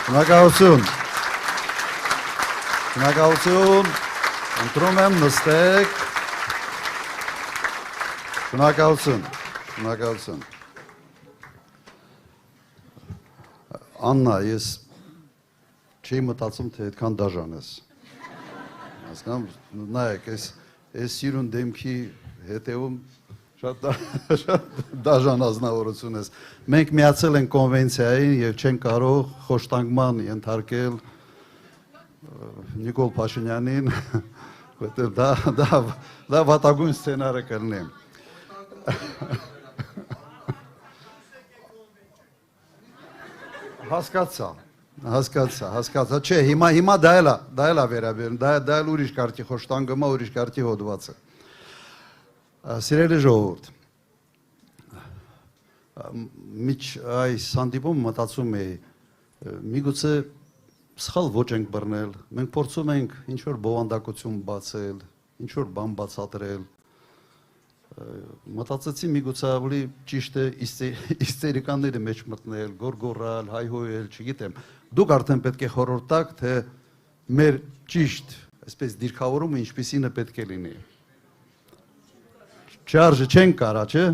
Շնորհակալություն։ Շնորհակալություն։ Ընտրում եմ նստեք։ Շնորհակալություն։ Շնորհակալություն։ Աննա, ես չի մտածում, թե այդքան դաժան ես։ Հասկանում, նայեք, այս սիրուն դեմքի հետևում շատ դաժան ազնվորություն ես։ Մենք միացել ենք կոնվենցիային եւ չենք կարող խոշտանգման ենթարկել Նիկոլ Փաշինյանին, որտեղ դա վատագույն սցենարը կլինի։ Հասկացա, չէ, հիմա դա էլ է վերաբերում, դա էլ ուրիշ կարգի խոշտանգումա, ուրիշ կարգի հոդվածը։ Սիրելի ժողովուրդ, միջ այս հանդիպում մտածում էի, միգուցե սխալ ոչ ենք բռնել, մենք փորձում ենք ինչ-որ բովանդակություն բացել, ինչ-որ բան բացատրել, մտածեցի միգուցե ավելի ճիշտ է իստերիկանների մեջ մտնել, գորգորալ, հայհոյել, չգիտեմ, դուք արդեն պետք է խորհուրդ տաք, թե մեր ճիշտ, այսպես դիրքավորումը ինչպիսին է պետք է լինի։ Չարժը չենք կարա, չէ՞։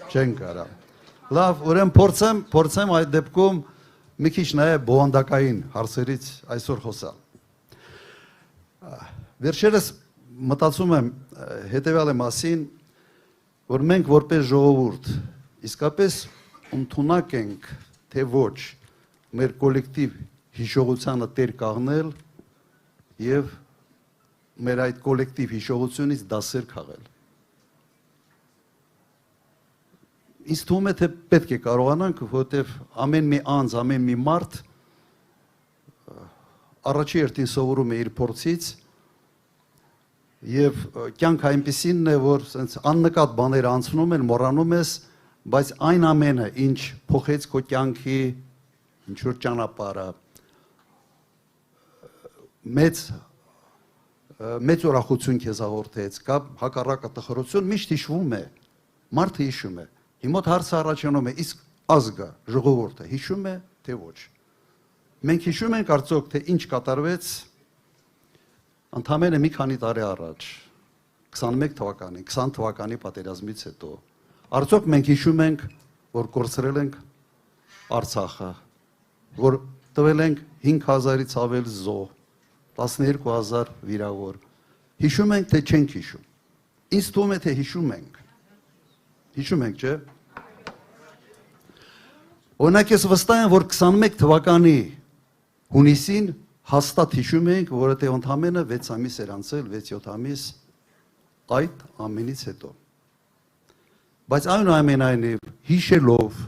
Չենք կարա։ Լավ, ուրեմն փորձեմ այդ դեպքում մի քիչ նաև բովանդակային հարցերից այսօր խոսալ։ Վերջերս մտածում եմ հետևյալի մասին, որ մենք որպես ժողովուրդ իսկապես ընդունակ ենք, թե ոչ մեր կոլեկտիվ հիշողությանը տեր կաղնել եւ մեր այդ կոլեկտիվ հիշողությունից դասեր քաղել։ Ինձ թվում է, թե պետք է կարողանանք, որովհետև ամեն մի անձ, ամեն մի մարդ առաջի հերթին սովորում է իր փորձից եւ կյանք այնպիսին է, որ sense աննկատ բաները անցնում են, մոռանում ես, բայց այն ամենը, ինչ փոխեց քո կյանքի ինչ որ ճանապարհը, մեծ ուրախություն քեզ հաղորդեց, կամ հակառակը տխրություն, միշտ հիշվում է, մարդը հիշում է։ Հիմա հարցը առաջանում է, իսկ ազգը, ժողովուրդը հիշում է, թե ոչ։ Մենք հիշում ենք արդյոք, թե ինչ կատարվեց ընդամենը մի քանի տարի առաջ, 21 թվականի, 20 թվականի պատերազմից հետո։ Արդյոք մենք հիշում ենք, որ կորցրել ենք Արցախը, որ տվել ենք 5000-ից ավել զոհ, 12000 վիրավոր։ Հիշում ենք, թե չենք հիշում։ Ինձ թվում է, թե հիշում ենք։ Հիշում ենք, չէ՞։ Օրինակ ես վստահ եմ, որ 21 թվականի հունիսին հաստատ հիշում ենք, որովհետև ընդամենը 6 ամիս էր անցել, 6-7 ամիս այդ ամենից հետո։ Բայց այնուամենայնիվ հիշելով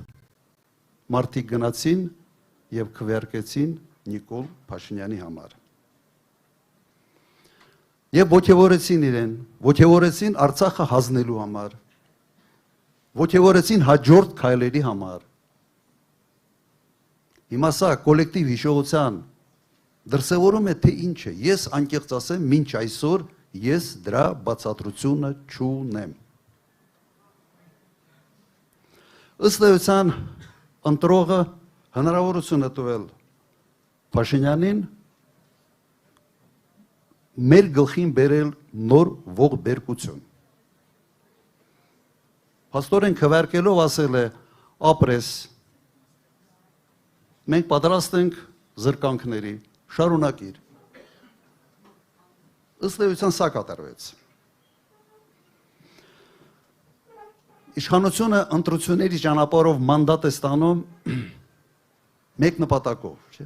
մարդիկ գնացին եւ քվեարկեցին Նիկոլ Փաշինյանի համար։ Եվ ոգևորեցին իրեն, ոգևորեցին Արցախը հանձնելու համար, ոգևորեցին հաջորդ քայլերի համար։ Հիմա սա կոլեկտիվ հիշողության դրսևորում է, թե ինչ է։ Ես անկեղծ ասեմ, մինչ այսօր ես դրա բացատրությունը չունեմ։ Ըստ էության ընտրողը հնարավորություն է տվել Փաշինյանին մեր գլխին բերել նոր ողբերգություն։ Փաստորեն քվեարկելով ասել է, ապրես, մենք պատրաստ ենք զրկանքների, շարունակիր։ Ըստ էության սա կատարվեց։ Իշխանությունը ընտրությունների ճանապարհով մանդատ է ստանում մեկ նպատակով, չէ՞։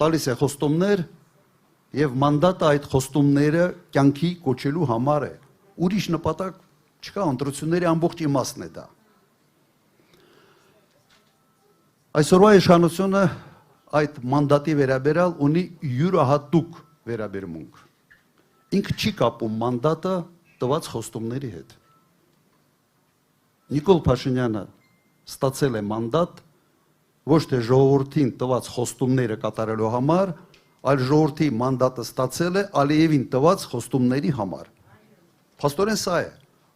Տալիս է խոստումներ եւ մանդատը այդ խոստումները կյանքի կոչելու համար է։ Ուրիշ նպատակ չկա, ընտրությունների ամբողջ իմաստն է դա։ Այսօրվա իշխանությունը այդ մանդատի վերաբերյալ ունի յուրահատուկ վերաբերմունք։ Ինքը չի կապում մանդատը տված խոստումների հետ։ Նիկոլ Փաշինյանը ստացել է մանդատ ոչ թե ժողովրդին տված խոստումները կատարելու համար, այլ ժողովրդի մանդատը ստացել է Ալիևին տված խոստումների համար։ Փաստորեն սա է։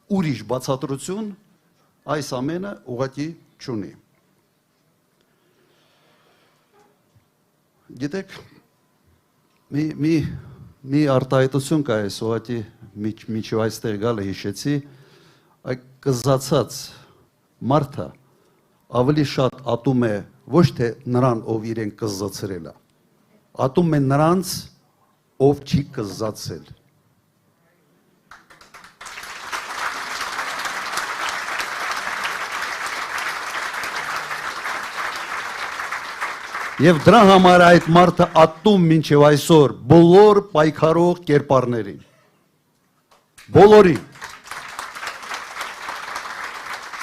Ուրիշ բացատրություն այս ամենը ուղղակի չունի։ Գիտեք, մի արտահայտություն կա այս ուղղակի միջև այստեղ գալը հիշեցի, այդ կզացած մարդը ավելի շատ ատում է ոչ թե նրան, ով իրեն կզացրել է, ատում է նրանց, ով չի կզացել։ Եվ դրա համար այդ մարդը ատում մինչև այսօր բոլոր պայքարող կերպարներին։ Բոլորին։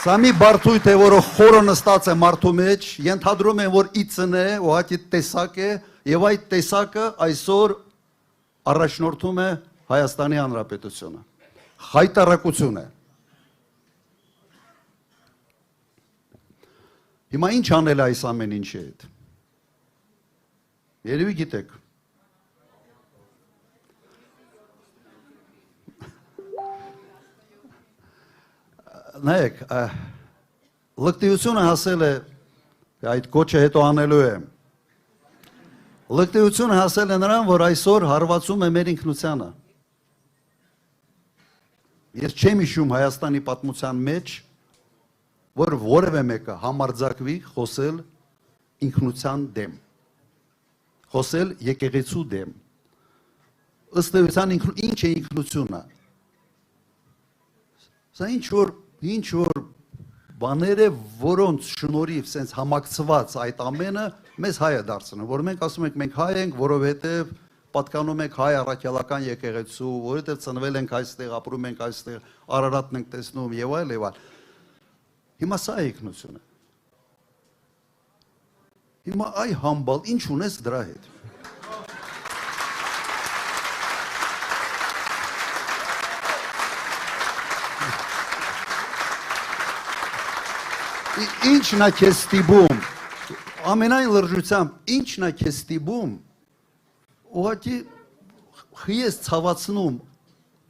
Սա մի բարդույթ է, որը խորը նստած է մարդու մեջ, ենթադրում են, որ իծն է, ուղղակի տեսակ է, եւ այդ տեսակը այսօր առաջնորդում է Հայաստանի Հանրապետությունը։ Խայտարակություն է։ Հիմա ինչ անել այս ամեն ինչի հետ։ Երևի գիտեք։ Նայեք, լկտիությունը հասել է, այդ կոչը հետո անելու է, լկտիությունը հասել է նրան, որ այսօր հարվածում է մեր ինքնությանը։ Ես չեմ հիշում Հայաստանի պատմության մեջ, որ որևէ մեկը համարձակվի խոսել ինքնության դեմ, խոսել եկեղեցու դեմ, ըստ էության ինչ է ինքնությունը։ Սա ինչ որ բաներ է, որոնց շնորհիվ սենց համակցված այդ ամենը մեզ հայ է դարձնում, որ մենք ասում ենք մենք հայ ենք, որովհետև պատկանում ենք հայ առաքելական եկեղեցու, որովհետև ծնվել ենք այստեղ, ապրում ենք այստեղ, Արարատն ենք տեսնում եւ այլ եւ այլ։ Հիմա սա է ինքնությունը։ Հիմա այ համբալ, ինչ ունես դրա հետ։ Ինչն է քեզ ստիպում, ամենայն լրջությամբ, ինչն է քեզ ստիպում, ուղղակի խիես ցավացնում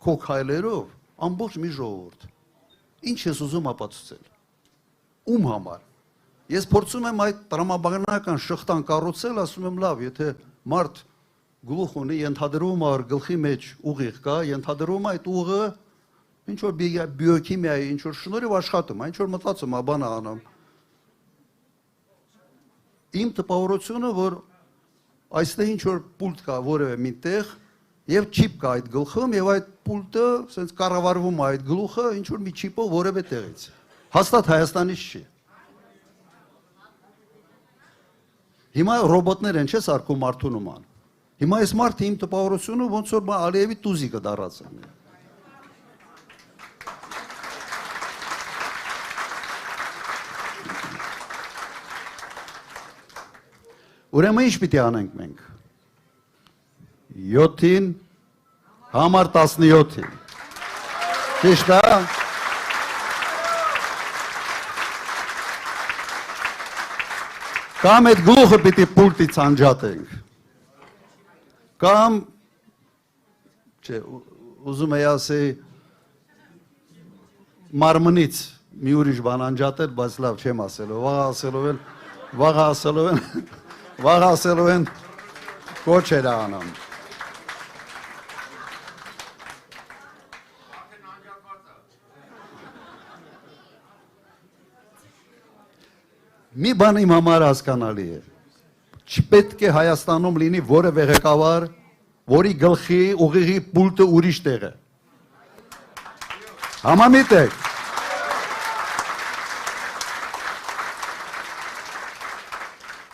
քո քայլերով ամբողջ մի ժողովուրդ։ Ինչ ես ուզում ապացուցել։ Ում համար։ Ես փորձում եմ այդ տրամաբանական շղթան կառուցել, ասում եմ լավ, եթե մարդ գլուխ ունի, ենթադրում է գլխի մեջ ուղիղ կա, ենթադրում է այդ ուղը ինչ որ բիոքիմիայի, ինչ որ շնորհիվ աշխատում, ինչ որ մտածում է բան անում։ Իմ տպավորությունը, որ այստեղ ինչ որ պուլտ կա որևէ միտեղ եւ չիպ կա այդ գլխում եւ այդ պուլտը ասենց կառավարվում է այդ գլուխը ինչ որ մի չիպով որևէ տեղից։ Հաստատ Հայաստանից չի։ Հիմա ռոբոտներ են, չէ՞ սարքում մարդու նման։ Հիմա այս մարդը իմ տպավորությունը ոնց որ Ալիևի տուզիկը դառած է։ Ուրեմն ինչ պիտի անենք մենք։ 7-ին համար 17-ին։ Ճիշտ է։ Կամ այդ գլուխը պիտի պուլտից անջատենք։ Կամ չէ, ուզում եի ասել մարմնից մի ուրիշ բան անջատել, բայց լավ չեմ ասելու, վաղ ասելու են կոչեր անում։ Մի բան իմ համար հասկանալի է։ Չպետք է Հայաստանում լինի որևէ ղեկավար, որի գլխի ուղիղի պուլտը ուրիշ տեղ է։ Համամիտ եք։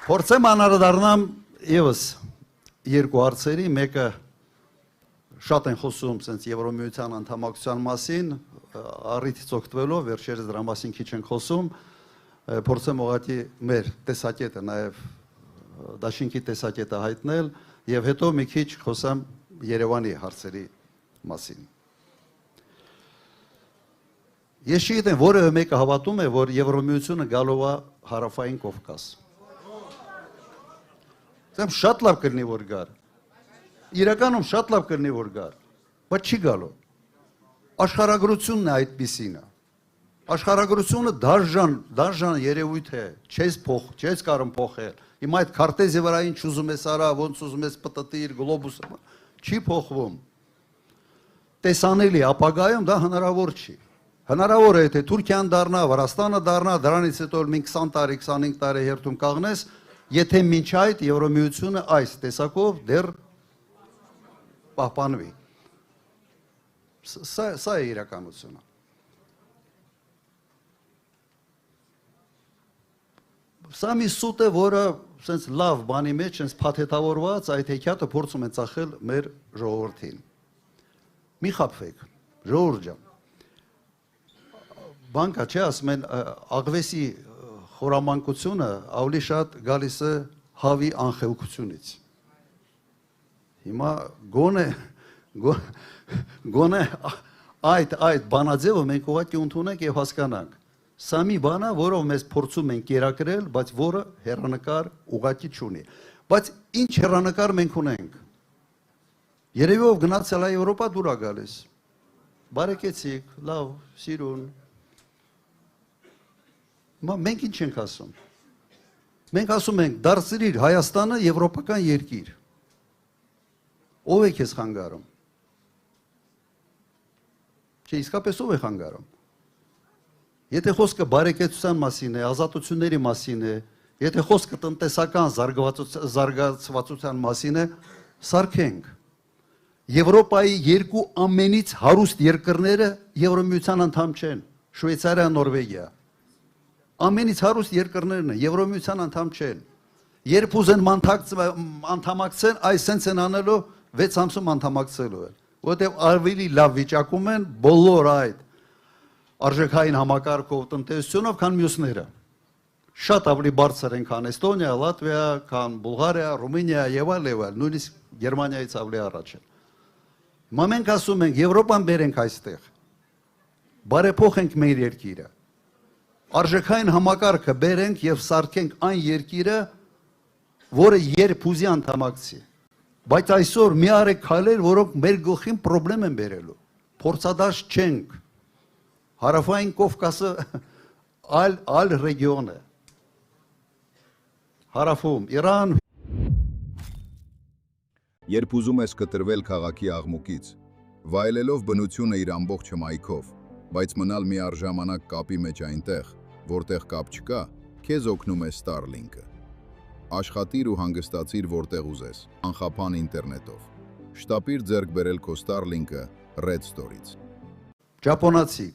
Փորձեմ անդրադառնամ եւս երկու հարցերի, մեկը շատ են խոսում sense Եվրոմիության անդամակցության մասին, առիթից օգտվելով վերջերս դրա մասին քիչ են խոսում, փորձեմ ուղղակի մեր տեսակետը նաեւ դաշինքի տեսակետը հայտնել եւ հետո մի քիչ խոսամ Երևանի հարցերի մասին։ Ես չգիտեմ, որևէ մեկը հավատում է, որ Եվրոմիությունը գալով է Հարավային Կովկաս։ Սեմ շատ լավ կլինի որ գար։ Իրականում շատ լավ կլինի որ գար, բայց չի գալու։ Աշխարհագրությունն է այդպիսին է։ Աշխարհագրությունը դաժան երևույթ է, չես կարող փոխել։ Հիմա այդ քարտեզի վրա ինչ ուզում ես արա, ոնց ուզում ես պտտիր, գլոբուսը, չի փոխվում։ Տեսանելի ապագայում դա հնարավոր չի։ Հնարավոր է թե Թուրքիան դառնա, Վրաստանը դառնա, դրանից հետո մի 20 տարի, 25 տարի հերթում կաղնես, եթե մինչ այդ Եվրոմիությունը այս տեսակով դեռ պահպանվի։ Սա է իրականությունը։ Սա մի սուտ է, որը սենց լավ բանի մեջ, սենց փաթեթավորված այդ հեքիաթը փորձում են ծախել մեր ժողովրդին։ Մի խաբվեք, ժողովուրդ ջան։ Բանկա չէ, ասում են աղվեսի խորամանկությունը ավելի շատ գալիս է հավի անխելքությունից։ Հիմա գոնե այդ բանաձևը մենք ուղղակի ընդունենք եւ հասկանանք։ Սա մի բան է, որով մեզ փորձում են կերակրել, բայց որը հեռանկար ուղղակի չունի։ Բայց ինչ հեռանկար մենք ունենք։ Երևի ով գնացել է Եվրոպա դուր է գալիս։ Բարեկեցիկ, լավ, սիրուն։ Մենք ինչ ենք ասում։ Մենք ասում ենք դարձրիր Հայաստանը եվրոպական երկիր։ Ով է քեզ խանգարում։ Չէ, իսկապես ով է խանգարում։ Եթե խոսքը բարեկեցության մասին է, ազատությունների մասին է, եթե խոսքը տնտեսական զարգացվածության մասին է, սարքենք։ Եվրոպայի երկու ամենից հարուստ երկրները Եվրոմիության անդամ չեն, Շվեյցարիա, Նորվեգիա։ Ամենից հարուստ երկրներն են, Եվրոմիության անդամ չեն։ Երբ ուզեն անդամակցեն, այս սենց են անելու 6 ամսում անդամակցելու են, որովհետև ավելի լավ վիճակում են բոլոր այդ արժեքային համակարգով տնտեսությունով, քան մյուսները։ Շատ ավելի բարձր են, քան Էստոնիա, Լատվիա, քան Բուլղարիա, Ռումինիա եւ այլ, նույնիսկ Գերմանիայից ավելի առաջ են։ Հիմա մենք ասում ենք Եվրոպան բերենք այստեղ։ Բարեփոխենք մեր երկիրը։ Արժեքային համակարգը բերենք եւ սարքենք այն երկիրը, որը երբ ուզի անդամակցի։ Բայց այսօր մի արեք քայլեր, որոնք մեր գլխին խնդրեմ են բերելու։ Փորձադաշ չենք։ Հարավային Կովկասը այլ ռեգիոն է։ Հարավում Իրան։ Երբ ուզում ես կտրվել քաղաքի աղմուկից, վայելելով բնությունը իր ամբողջ հմայքով, բայց մնալ միառժամանակ կապի մեջ այնտեղ, որտեղ կապ չկա, քեզ օգնում է Starlink-ը։ Աշխատիր ու հանգստացիր որտեղ ուզես, անխափան ինտերնետով։ Շտապիր ձեռք բերել քո Starlink-ը Red Store-ից։ Ճապոնացի,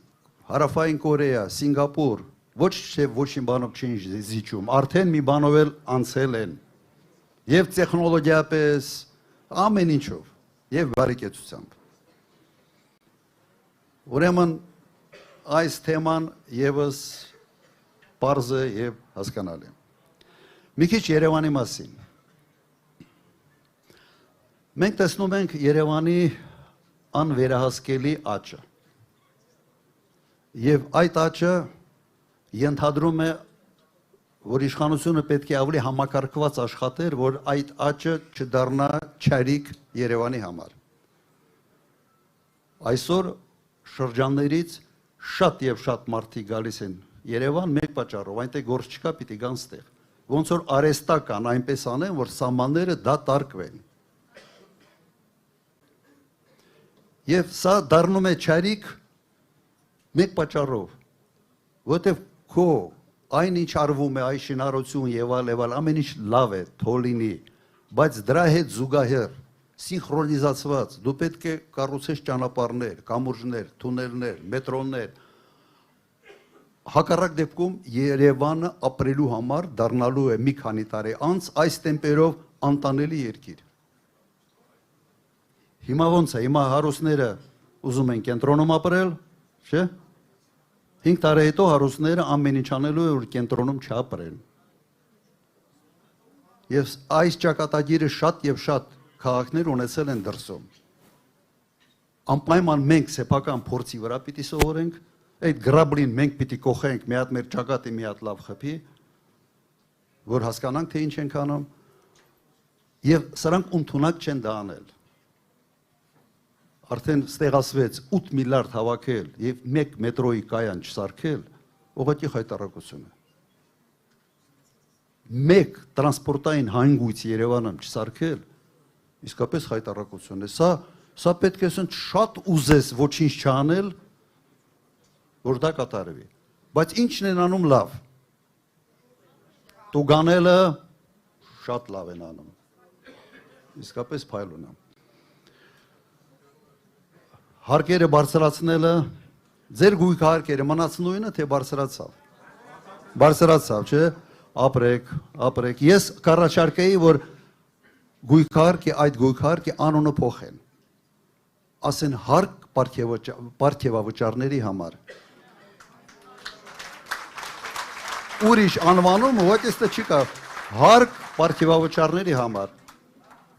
Հարավային Կորեա, Սինգապուր, ոչինչ բանով չեն զիջում, արդեն մի բանով էլ անցել են։ Եվ տեխնոլոգիապես, ամեն ինչով, եւ բարեկեցությամբ։ Ուրեմն այս թեման եւս պարզ է եւ հասկանալի։ Մի քիչ Երևանի մասին։ Մենք տեսնում ենք Երևանի անվերահսկելի աճը։ Եվ այդ աճը ենթադրում է, որ իշխանությունը պետք է ավելի համակարգված աշխատեր, որ այդ աճը չդառնա չարիք Երևանի համար։ Այսօր շրջաններից շատ եւ շատ մարդիկ գալիս են Երևան մեկ պատճառով, այնտեղ գործ չկա, պիտի գան ստեղ։ Ոնց որ արեստական այնպես անեն, որ սահմանները դատարկվեն։ Եվ սա դառնում է չարիք մեկ պատճառով, որտեղ քո այն ինչ արվում է, այ շինարարություն եւ այլ, ամեն ինչ լավ է, թոլինի, բայց դրա հետ զուգահեռ սինխրոնիզացված դու պետք է կառուցես ճանապարհներ, կամուրջներ, թունելներ, մետրոներ։ Հակառակ դեպքում Երևանը ապրելու համար դառնալու է մի քանի տարի անց այս տեմպերով անտանելի երկիր։ Հիմա ոնց է, հիմա հարուստները ուզում են կենտրոնում ապրել, չէ՞։ 5 տարի հետո հարուստները ամեն ինչ անելու է, որ կենտրոնում չապրեն։ Եվ այս ճակատագիրը շատ եւ շատ քաղաքներ ունեցել են դրսում։ Անպայման մենք սեփական փորձի վրա պիտի սովորենք, այդ գրաբլին մենք պիտի կողենք, մի հատ մեր ճակատը մի հատ լավ խփի, որ հասկանանք թե ինչ ենք անում, եւ սրանք ընդունակ չեն դա անել։ արդեն ստեղացվեց 8 միլիարդ հավաքել եւ 1 մետրոյի կայան չսարքել, ուղղակի խայտարակություն է։ 1 տրանսպորտային հանգույց Երևանում չսարքել, իսկապես խայտարակություն է։ Սա պետք է ասենք շատ ուզես ոչինչ չանել, որ դա կատարվի։ Բայց ինչն են անում լավ։ Տուգանելը շատ լավ են անում։ Իսկապես փայլուն է։ Հարկերը բարձրացնելը, ձեր գույքահարկերը մնաց նույնը, թե բարձրացավ։ Բարձրացավ, չէ՞։ Ապրեք։ Ես կառաջարկեի, որ գույքահարկի այդ գույքահարկի անունը փոխեն։ Ասեն հարկ պարգևավճարների համար։ Ուրիշ անվանում ուղղակի չի կա հարկ պարգևավճարների համար։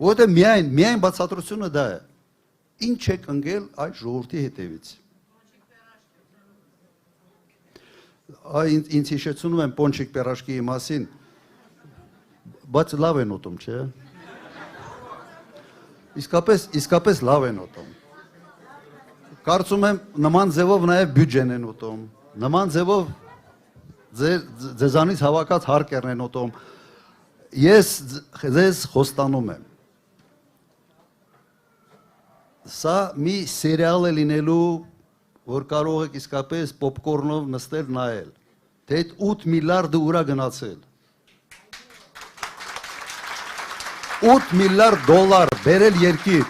Որտե միայն բացատրությունը դա է։ Ինչ եք ընկել այդ ժողովրդի հետևից։ Ինձ հիշեցնում եմ Պոնչիկ Պերաշկիի մասին, բայց լավ են ուտում, չէ՞։ Իսկապես լավ են ուտում։ Կարծում եմ նման ձևով նաև բյուջեն են ուտում, նման ձևով ձեզանից հավաքած հարկերն են ուտում։ Ես ձեզ խոստանում եմ, սա մի սերիալ է լինելու, որ կարող եք իսկապես պոպկորնով նստել նայել, թե այդ 8 միլիարդը ուրա գնացել։ 8 միլիարդ դոլար բերել երկիր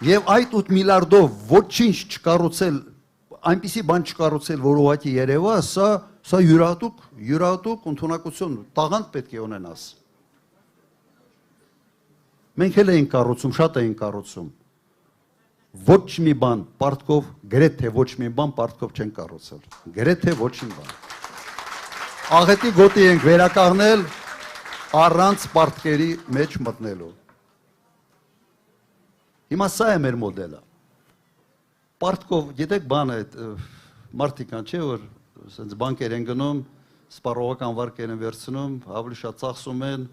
եւ այդ 8 միլիարդով ոչինչ չկառուցել, այնպիսի բան չկառուցել, որ ուղղակի երևա, սա յուրահատուկ ընդունակություն, տաղանդ պետք է ունենաս։ Մենք էլ էինք կառուցում, շատ էինք կառուցում։ Ոչ մի բան պարտքով, գրեթե ոչ մի բան պարտքով չեն կառուցել։ Գրեթե ոչ մի բան։ Աղետի գոտի ենք վերականգնել առանց պարտքերի մեջ մտնելու։ Հիմա սա է մեր մոդելը։ Պարտքով, գիտեք բան է, մարդիկ կան, չէ, որ սենց բանկեր են գնում, սպառողական վարկեր են վերցնում, ավելի շատ ծախսում են,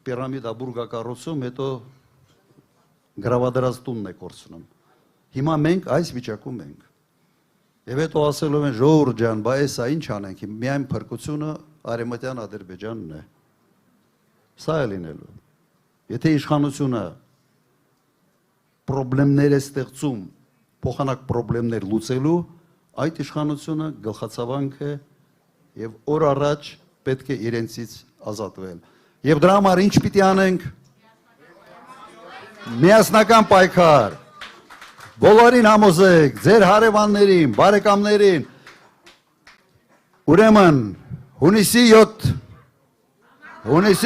պիրամիդա բուրգա կառուցում, հետո գրավադրած տունն է կորցնում։ Հիմա մենք այս վիճակում ենք։ Եվ հետո ասելով են ժողովուրդ ջան, բա էսա ինչ անենք, միայն փրկությունը Արևմտյան Ադրբեջանն է։ Սա է լինելու։ Եթե իշխանությունը պրոբլեմներ է ստեղծում, փոխանակ պրոբլեմներ լուծելու, այդ իշխանությունը գլխացավանք է եւ օր առաջ պետք է իրենցից ազատվել։ Եվ դրա համար ինչ պիտի անենք։ Միասնական պայքար, բոլորին համոզեք, ձեր հարևաններին, բարեկամներին, ուրեմն հունիսի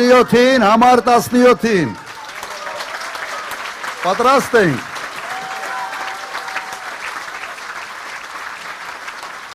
7-ին, համար 17-ին, պատրաստ ենք։